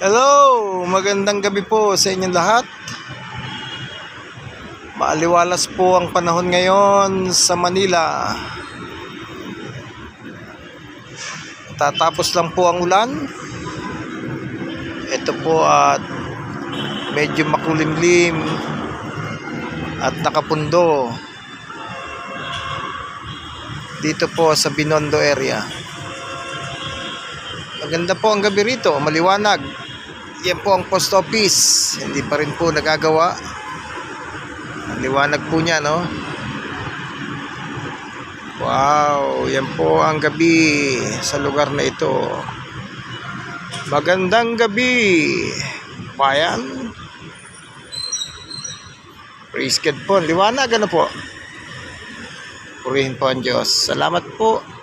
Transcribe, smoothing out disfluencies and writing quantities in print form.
Hello, magandang gabi po sa inyong lahat. Maaliwalas po ang panahon ngayon sa Manila. Tatapos lang po ang ulan. Ito po at medyo makulimlim at nakapundo dito po sa Binondo area. Maganda po ang gabi rito, maliwanag. Yan po ang post office, hindi pa rin po nagagawa. Ang liwanag po niya, no? Wow, yan po ang gabi sa lugar na ito. Magandang gabi, bayan. Praise God po, liwanag, ano po? Purihin po ang Diyos. Salamat po.